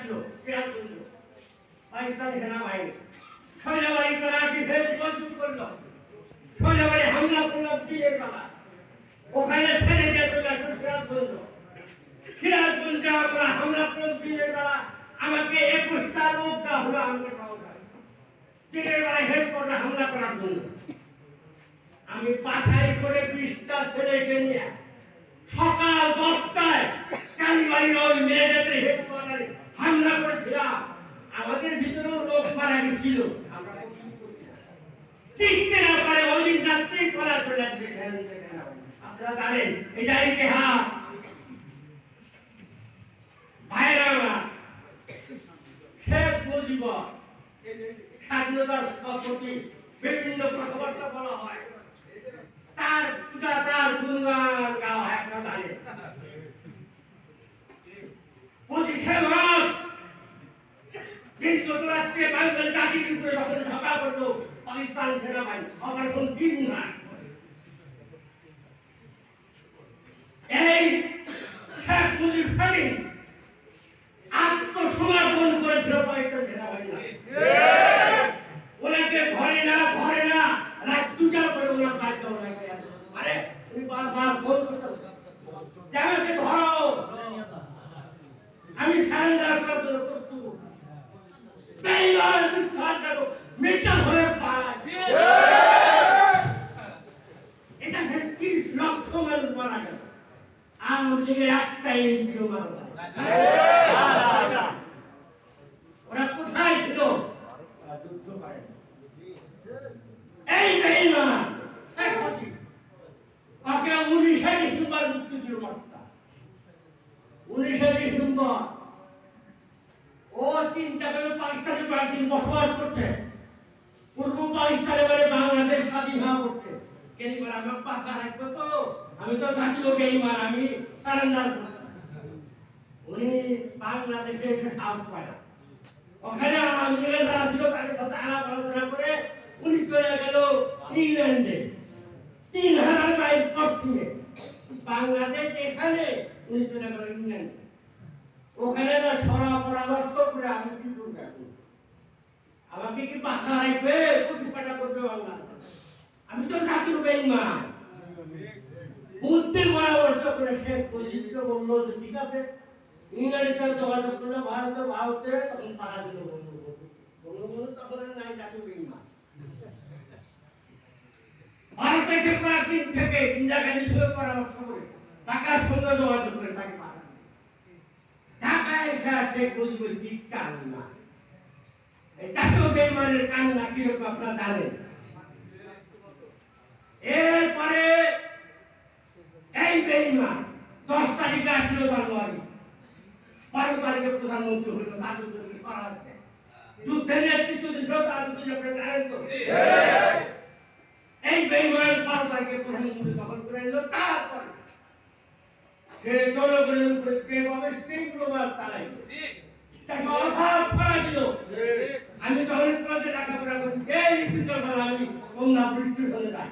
ছিল সিরাজগঞ্জ পাকিস্তানি সেনাবাহিনী সৈন্যবাহিনী তারা ডিফেন্স মজবুত করলো সৈন্যবাহিনী হামলা করলো দিনের বেলা ওখানে ছেড়ে দিয়ে চলে আসলো সিরাজগঞ্জে আমরা হামলা করলো দিনের বেলা আমাকে 21টা লোক দেওয়া হলো আমাকে দিনের বেলায় হেডকোয়ার্টারে হামলা করার জন্য আমি বাছাই করে 20টা ছেলেকে নিয়ে সকাল 10টায় কালীবাড়ির ওই মেয়েদের হেডকোয়ার্টারে হামলা করেছিলাম আমাদের ভিতরেও লোক মারা গেছিল টিকতে না পারে ওই দিন রাত্রি করা চলে আসবে আপনারা জানেন এটা ইতিহাস ভাইরা শেখ মুজিবুর স্বাধীনতার স্থপতি বিভিন্ন কথাবার্তা বলা হয় তার পূজা তার গুণগান গাওয়া হয় আপনারা জানেন 25শে মার্চ দিন যুক্তরাষ্ট্রে বাংলাদেশ জাতির উপরে যখন ঝাঁপা করলো পাকিস্তান সেনাবাহিনী অপারেশন তিনগুনা এই শেখ মুজিব সেদিন আত্মসমর্পণ করেছিল পাকিস্তান সেনাবাহিনী ওনাকে ঘরে না রাত 2টার পরে ওনার কাজ আরে উনি বারবার ফোন করতে আমাকে ধরো আমি সারেন্ডার করার জন্য প্রস্তুত মিথ্যা ধরে পায় এটা সে 30 লক্ষ মানুষ মারা গেল আওয়ামী লীগের একটা এমপিও মারা গেল ওরা কোথায় ছিল যুদ্ধ করে এই বেঈমান ওকে 19শে ডিসেম্বর মুক্তি দিল মাস্টার 19শে ডিসেম্বর ও চিন্তা করে পাকিস্তানে কয়েকদিন বসবাস করছে পূর্ব পাকিস্তানে মানে বাংলাদেশ স্বাধীন হওয়া করছে কেন বলে আমার পাশা রাখবো তো আমি তো জাতীয় বেঈমান আমি সারেন্ডার করছি উনি বাংলাদেশে এসে সাহস পায় না ওখানে আওয়ামী যারা ছিল তাদের সাথে আলাপ আলোচনা করে উনি চলে গেল ইংল্যান্ডে 3000 মাইল পশ্চিমে বাংলাদেশ এখানে উনি চলে গেল ইংল্যান্ডে ওখানে না সরা পরামর্শ করে আমি কি করবো আমাকে কি বাসা রাখবে কিছু কাটা করবে বাংলাদেশ আমি তো জাতীয় বেঈমান বুদ্ধি পরামর্শ করে শেখ মুজিবকে বললো যে ঠিক আছে ইংল্যান্ডে যোগাযোগ করলো ভারতে তখন পাড়া দিল বঙ্গবন্ধু তখন নাই জাতীয় বেঈমান ভারতে সে কয়েকদিন থেকে ইন্দিরা গান্ধীর সঙ্গে পরামর্শ করে ঢাকার সঙ্গে যোগাযোগ করে তাকে পাঠা ঢাকায় এসে শেখ মুজিবের দিক কান্না এই জাতীয় বেঈমানের কান্না কিরকম আপনারা জানেন এরপরে এই বেঈমান 10 তারিখে আসলো জানুয়ারি 12 তারিখে প্রধানমন্ত্রী হলো তাদের জন্য সরাতে যুদ্ধের নেতৃত্ব দিল তাদের জন্য প্রেরণ করতে এই বেঈমান 12 তারিখে প্রধানমন্ত্রী দখল করে নিল তারপরে সে জনগণের উপরে যেভাবে শৃঙ্খলা চালাইল তা সরকার ফেলা দিল আমি যখন আপনাদের লেখাপড়া করি এই বিদ্যালয় আমি বন্যা বৃষ্টি হয়ে যায়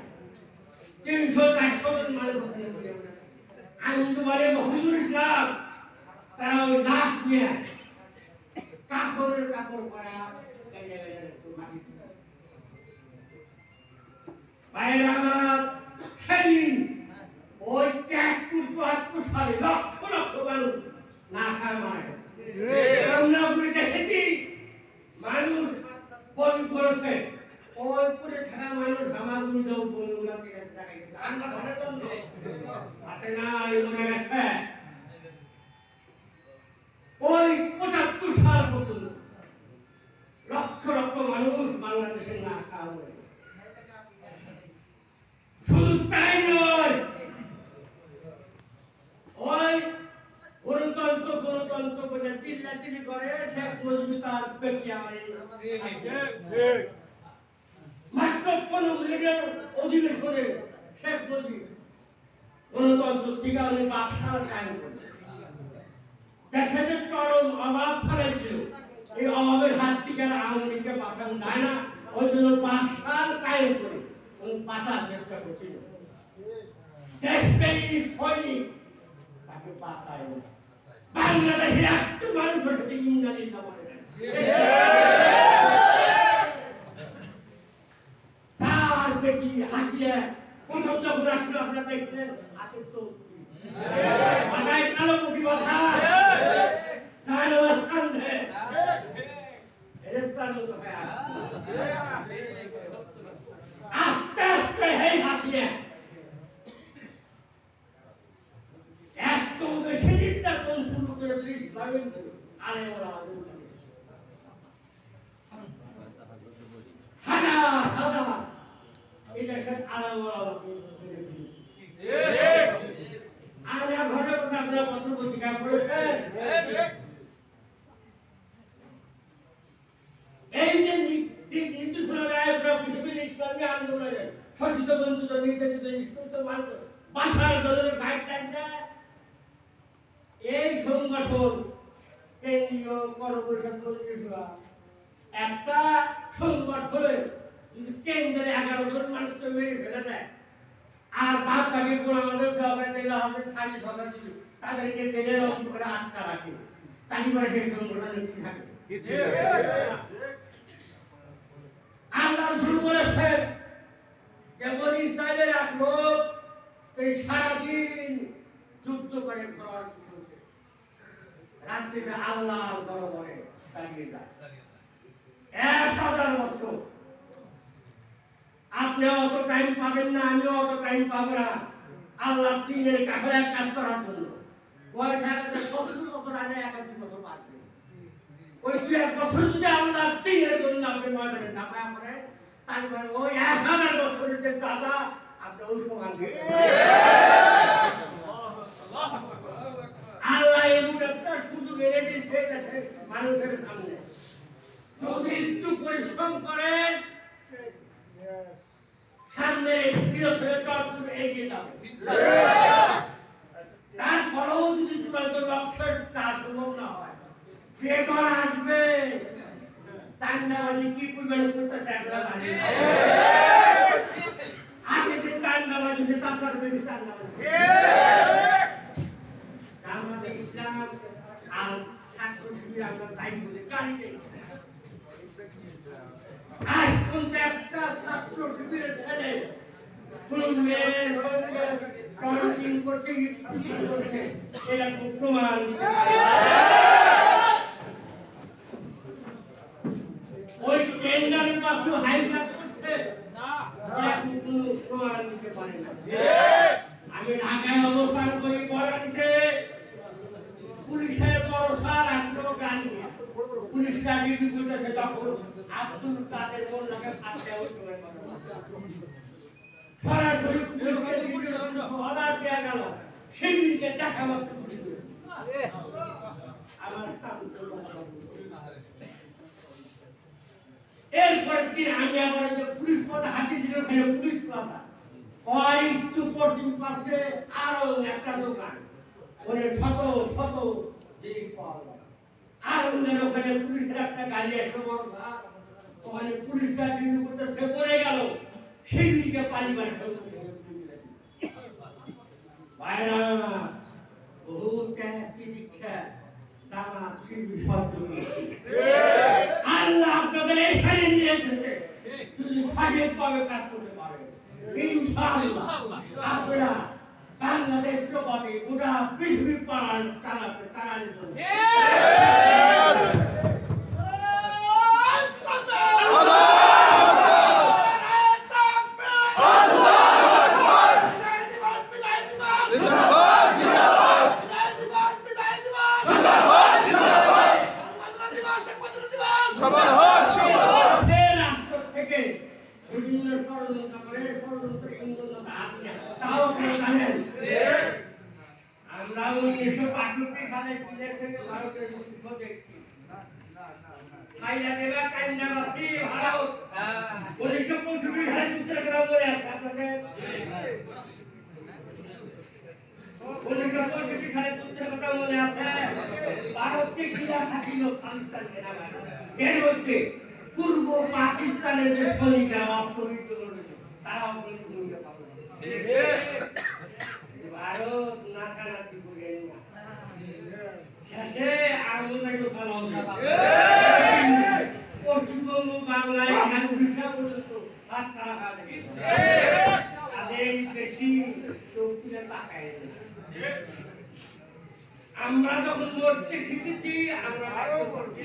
300-400 জন মানুষ আমি তোমার মহজুর ইসলাম তারা ওই লাশ নিয়ে কাপড় করা বাইরে আমার সেদিন ওই 73-74 সালে লক্ষ লক্ষ মানুষ না খায় মারা গেছে আমরা দেখেছি মানুষ বলি করেছে ওই করে থাকা মানুষ হামাগুড়ি যাও বলুন আমরা ধরে বন্ধ হাতে না মনে গেছে ওই 75 সাল পর্যন্ত লক্ষ লক্ষ মানুষ বাংলাদেশের না খাওয়া শুধু তাই নয় ওই গণতন্ত্র করে চিল্লাচিল্লি করে শেখ মুজিব তার পেটিয়ারে মাত্র 15 মিনিটের অধিবেশনে শেখ মুজিব গণতন্ত্র ঠিকানে বাকশাল কায়েম করে দেশের চরম অভাব ফেলেছিল এই অভাবের হাত থেকে আওয়ামী লীগকে বাঁচানো যায় না ওই জন্য বাকশাল কায়েম করে বাঁচার চেষ্টা করছিল দেশপ্রেমী সৈনিক তাকে বাঁচায় না বাংলাদেশের একটু মানুষ হচ্ছে ইংরেজি বলে নাই। তার বেটি হাসিয়া প্রথম যখন আসলে আপনারা দেখছেন হাতের তো মাথায় কালো মুখি বাঁধা কান্দে ফেরেশতার মতো হয়ে আস্তে আস্তে এই হাসিয়া এত বেশি নির্যাতন শুরু করে দিস ভাবেন আরে ওরা হাজার হাজার এই দেশের আরে ওরা আরে ঘরে কথা আপনারা পত্র পত্রিকা পড়েছেন এই যে হিন্দু সম্প্রদায়ের পৃথিবীর ইসলামী আন্দোলনের শোষিত বঞ্চিত নির্যাতিত নিষ্পেষিত মানুষ বাঁচার জন্য গাইডলাইন দেয় এই সংগঠন কেন্দ্রীয় কর্পোরেশন মন্ত্রিসভা একটা সংগঠনে যদি কেন্দ্রে 11 জন মানুষকে মেরে ফেলে দেয় আর বাদ বাকি কোন আমাদের সরকার থেকে আমাদের স্থানীয় সরকার যদি তাদেরকে জেলের অংশ করে আটকা রাখে তালিবান সেই সংগঠনের কি থাকে আল্লাহ রাসূল বলেছেন যে বনি ইসরাইলের এক লোক তিনি সারাদিন যুদ্ধ করে ঘোড়ার পিছনে রাত্রিতে আল্লাহর দরবারে দাঁড়িয়ে যায় 1000 বছর আপনি অত টাইম পাবেন না আমিও অত টাইম পাবো না আল্লাহ দিনের কাফেলায় কাজ করার জন্য বয়স আগে 70 বছর আগে 1 বছর বাঁচবে ওই 2 বছর যদি আল্লাহ দিনের জন্য আপনি ময়দানে নামায় পড়েন তারপরে ওই 1000 বছরের যে দাদা আপনি ওই সমান আল্লাহ এমন একটা সুযোগ এনে দিয়েছে দেশে মানুষের সামনে যদি একটু পরিশ্রম করেন সামনে বিরোধের চক্র এগিয়ে যাবে তারপরেও যদি চূড়ান্ত লক্ষ্যের কাজ সম্ভব না হয় যে দল আসবে চান্দাবাজি কি পরিমাণ করতেছে আগে যে চান্দাবাজি যে তার বেশি চান্দাবাজি আমাদের ইসলাম আর ছাত্র শিবির আমরা যাই বলে গাড়ি দেই আজ পর্যন্ত একটা ছাত্র শিবিরের ছেলে কোন মেয়ের সঙ্গে কাউন্সিলিং করছে এটা প্রমাণ দিতে পারে ওই টেন্ডারের পাশে হাইজ্যাক করছে কোনো প্রমাণ দিতে পারে না আমি ঢাকায় অবস্থান করি বরানিতে পুলিশের ভরসা রাখলো গাড়ি পুলিশ গাড়ি করতেছে তখন আব্দুল কাদের মোল্লাকে ফাঁসে সরাসরি পুলিশের অর্ডার দেওয়া গেল সেদিনকে দেখা মাত্র আমার এরপর দিন আমি আবার যে পুলিশ পথে হাতে দিল ওখানে পুলিশ প্লাজা একটু পশ্চিম পাশে আরো একটা দোকান ওখানে শত শত জিনিস পাওয়া যায় আর ওখানে পুলিশের একটা গাড়ি এসে বড় ওখানে পুলিশ গাড়ি করতে সে পড়ে গেল সেই দিকে পারিবারের সঙ্গে ভাইরা বহু ত্যাগ দীক্ষা জামাত শিবির সব আল্লাহ আপনাদের এখানে নিয়ে এসেছে যদি সঠিকভাবে কাজ করতে পারে ইনশাআল্লাহ আপনারা বাংলাদেশ জগতে গোটা পৃথিবী পালন চালাতে চালানোর জন্য আমরা 1965 সালে চীনের সঙ্গে ভারতের যুদ্ধ দেখছি সাইলাদেবা কান্দাবাসী ভারত 1965 সালে যুদ্ধের কথা বলে আছে আপনাদের 1965 সালে যুদ্ধের কথা মনে আছে ভারতকে ঘিরা থাকিল পাকিস্তানকে নামায় এর মধ্যে পূর্ব পাকিস্তানের যে সৈনিকরা অপহৃত করেছে তারা অপহৃত ভূমিকা পালন করে ভারত নাকানাকি করে শেষে আগুন চালানো হাত ছাড়া হয়ে যাবে তাদের বেশি চোখ তুলে তাকায় না। আমরা যখন মরতে শিখেছি আমরা আরো করছি